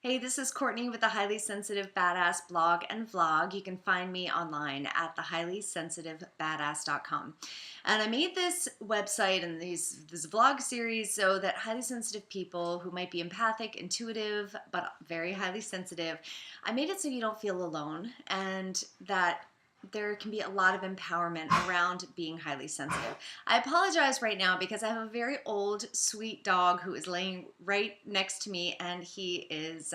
Hey, this is Courtney with the Highly Sensitive Badass blog and vlog. You can find me online at thehighlysensitiveBadass.com. And I made this website and this vlog series so that highly sensitive people who might be empathic, intuitive, but very highly sensitive, I made it so you don't feel alone and that there can be a lot of empowerment around being highly sensitive. I apologize right now because I have a very old, sweet dog who is laying right next to me and he is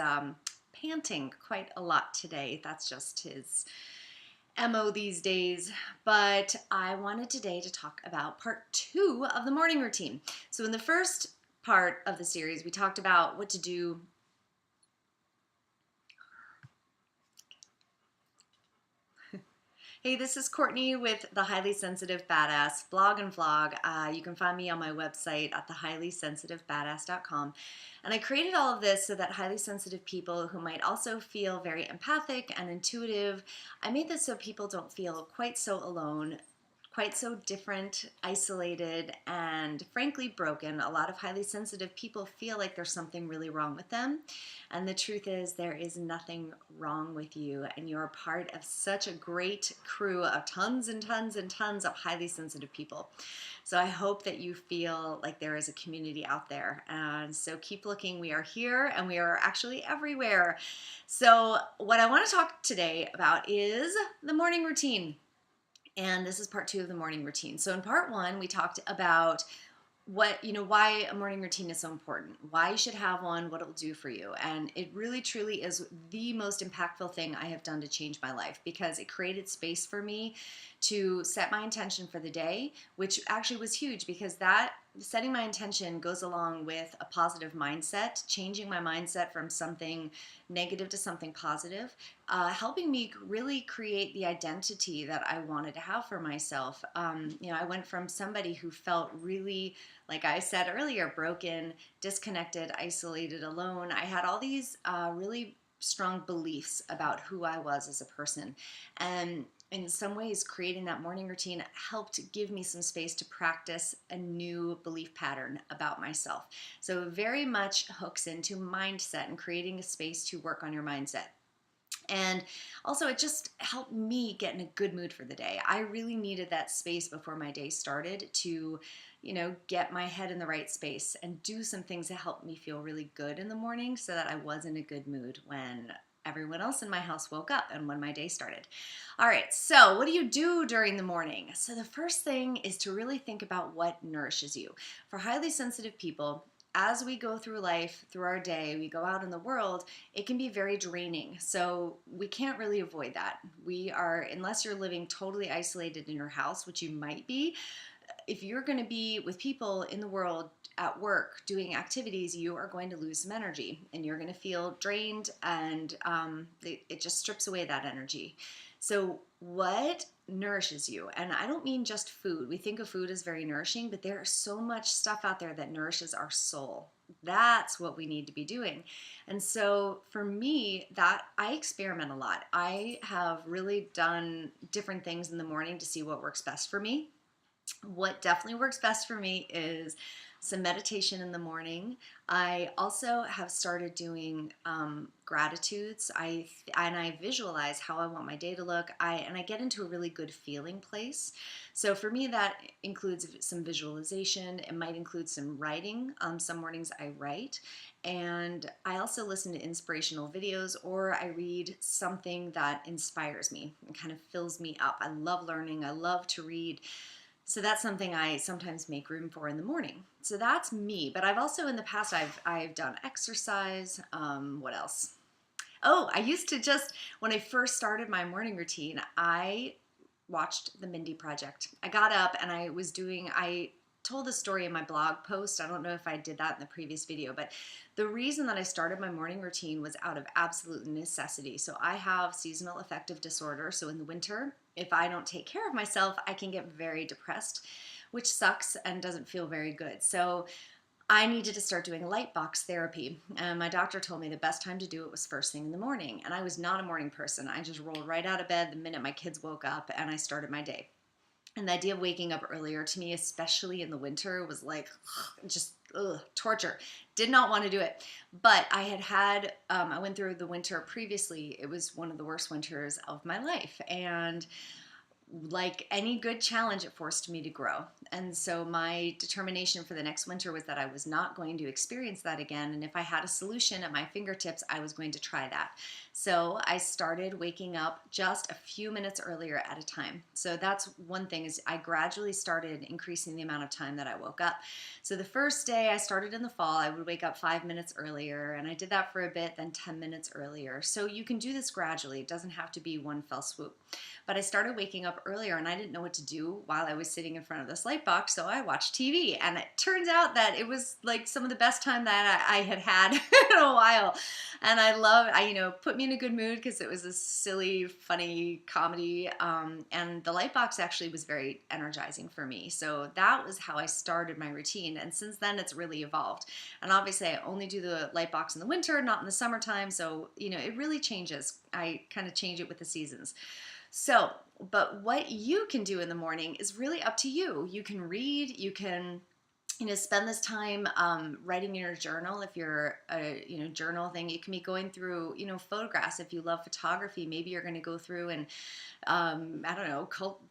panting quite a lot today. That's just his MO these days. But I wanted today to talk about part 2 of the morning routine. So in the first part of the series, we talked about what to do. Hey, this is Courtney with the Highly Sensitive Badass blog and vlog. You can find me on my website at thehighlysensitiveBadass.com. And I created all of this so that highly sensitive people who might also feel very empathic and intuitive, I made this so people don't feel quite so alone, quite so different, isolated, and frankly broken. A lot of highly sensitive people feel like there's something really wrong with them. And the truth is, there is nothing wrong with you. And you're part of such a great crew of tons and tons and tons of highly sensitive people. So I hope that you feel like there is a community out there. And so keep looking. We are here and we are actually everywhere. So what I want to talk today about is the morning routine. And this is part 2 of the morning routine. So in part 1, we talked about why a morning routine is so important, why you should have one, what it will do for you. And it really truly is the most impactful thing I have done to change my life because it created space for me to set my intention for the day, which actually was huge because that setting my intention goes along with a positive mindset, changing my mindset from something negative to something positive, helping me really create the identity that I wanted to have for myself. I went from somebody who felt really, like I said earlier, broken, disconnected, isolated, alone. I had all these really strong beliefs about who I was as a person. And in some ways, creating that morning routine helped give me some space to practice a new belief pattern about myself. So it very much hooks into mindset and creating a space to work on your mindset. And also, it just helped me get in a good mood for the day. I really needed that space before my day started to, get my head in the right space and do some things that helped me feel really good in the morning so that I was in a good mood when everyone else in my house woke up and when my day started. All right, so what do you do during the morning? So the first thing is to really think about what nourishes you. For highly sensitive people, as we go through life, through our day, we go out in the world, it can be very draining. So we can't really avoid that. Unless you're living totally isolated in your house, which you might be, if you're going to be with people in the world at work doing activities, you are going to lose some energy and you're going to feel drained, and it just strips away that energy. So what nourishes you? And I don't mean just food. We think of food as very nourishing, but there is so much stuff out there that nourishes our soul. That's what we need to be doing. And so for me, that I experiment a lot. I have really done different things in the morning to see what works best for me. What definitely works best for me is some meditation in the morning. I also have started doing gratitudes. I visualize how I want my day to look. I get into a really good feeling place. So for me, that includes some visualization. It might include some writing. Some mornings I write, and I also listen to inspirational videos, or I read something that inspires me and kind of fills me up. I love learning. I love to read. So that's something I sometimes make room for in the morning. So that's me. But I've also in the past I've done exercise. What else? Oh, I used to when I first started my morning routine, I watched the Mindy Project. I got up and I told the story in my blog post. I don't know if I did that in the previous video, but the reason that I started my morning routine was out of absolute necessity. So I have seasonal affective disorder. So in the winter, if I don't take care of myself, I can get very depressed, which sucks and doesn't feel very good. So I needed to start doing Lightbox therapy. And my doctor told me the best time to do it was first thing in the morning. And I was not a morning person. I just rolled right out of bed the minute my kids woke up and I started my day. And the idea of waking up earlier to me, especially in the winter, was like just ugh, torture. Did not want to do it. But I went through the winter previously. It was one of the worst winters of my life. And like any good challenge, it forced me to grow. And so my determination for the next winter was that I was not going to experience that again. And if I had a solution at my fingertips, I was going to try that. So I started waking up just a few minutes earlier at a time. So that's one thing, is I gradually started increasing the amount of time that I woke up. So the first day I started in the fall, I would wake up 5 minutes earlier, and I did that for a bit, then 10 minutes earlier. So you can do this gradually. It doesn't have to be one fell swoop. But I started waking up earlier, and I didn't know what to do while I was sitting in front of this Lightbox, so I watched TV. And it turns out that it was like some of the best time that I had had in a while. And put me in a good mood because it was a silly, funny comedy. And the Lightbox actually was very energizing for me. So that was how I started my routine. And since then, it's really evolved. And obviously, I only do the Lightbox in the winter, not in the summertime. So, it really changes. I kind of change it with the seasons. So, but what you can do in the morning is really up to you. You can read, you can, spend this time writing in your journal. If you're a, journal thing, you can be going through, photographs. If you love photography, maybe you're going to go through and,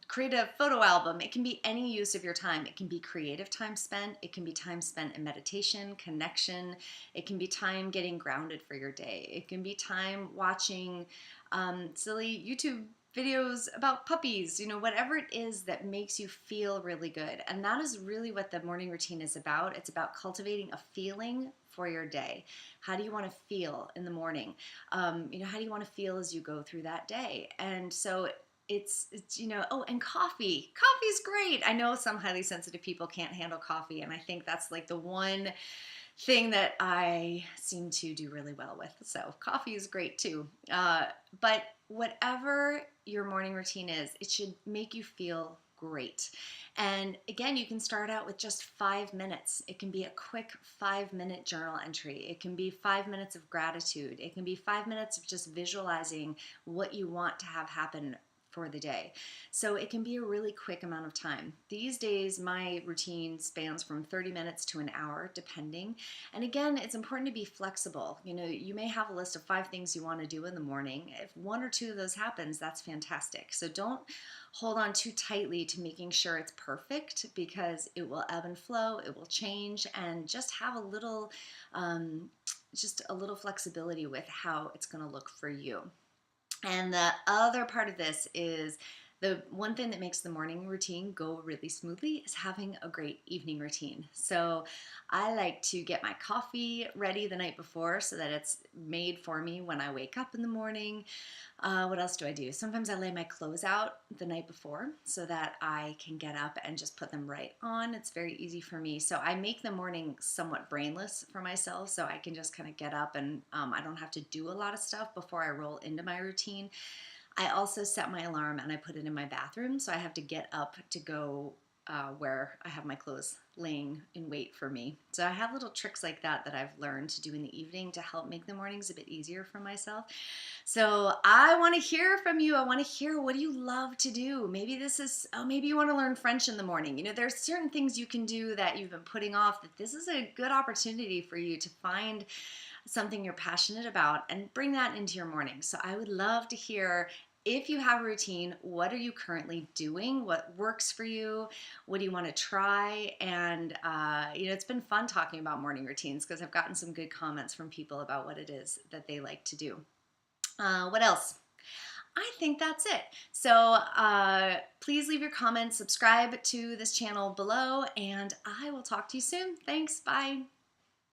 create a photo album. It can be any use of your time. It can be creative time spent. It can be time spent in meditation, connection. It can be time getting grounded for your day. It can be time watching silly YouTube videos about puppies, whatever it is that makes you feel really good. And that is really what the morning routine is about. It's about cultivating a feeling for your day. How do you want to feel in the morning? How do you want to feel as you go through that day? And so it's and coffee. Coffee's great. I know some highly sensitive people can't handle coffee, and I think that's like the one thing that I seem to do really well with. So coffee is great too. But whatever your morning routine is, it should make you feel great. And again, you can start out with just 5 minutes. It can be a quick 5-minute journal entry. It can be 5 minutes of gratitude. It can be 5 minutes of just visualizing what you want to have happen for the day. So it can be a really quick amount of time. These days, my routine spans from 30 minutes to an hour, depending. And again, it's important to be flexible. You may have a list of 5 things you want to do in the morning. If 1 or 2 of those happens, that's fantastic. So don't hold on too tightly to making sure it's perfect, because it will ebb and flow, it will change, and just have a little flexibility with how it's going to look for you. And the other part of this is the one thing that makes the morning routine go really smoothly is having a great evening routine. So I like to get my coffee ready the night before so that it's made for me when I wake up in the morning. What else do I do? Sometimes I lay my clothes out the night before so that I can get up and just put them right on. It's very easy for me. So I make the morning somewhat brainless for myself, so I can just kind of get up and I don't have to do a lot of stuff before I roll into my routine. I also set my alarm and I put it in my bathroom, so I have to get up to go where I have my clothes laying in wait for me. So I have little tricks like that that I've learned to do in the evening to help make the mornings a bit easier for myself. So I want to hear from you. I want to hear, what do you love to do? Maybe maybe you want to learn French in the morning. There's certain things you can do that you've been putting off, that this is a good opportunity for you to find something you're passionate about and bring that into your morning. So I would love to hear, if you have a routine, what are you currently doing? What works for you? What do you want to try? And, it's been fun talking about morning routines because I've gotten some good comments from people about what it is that they like to do. What else? I think that's it. So please leave your comments, subscribe to this channel below, and I will talk to you soon. Thanks. Bye.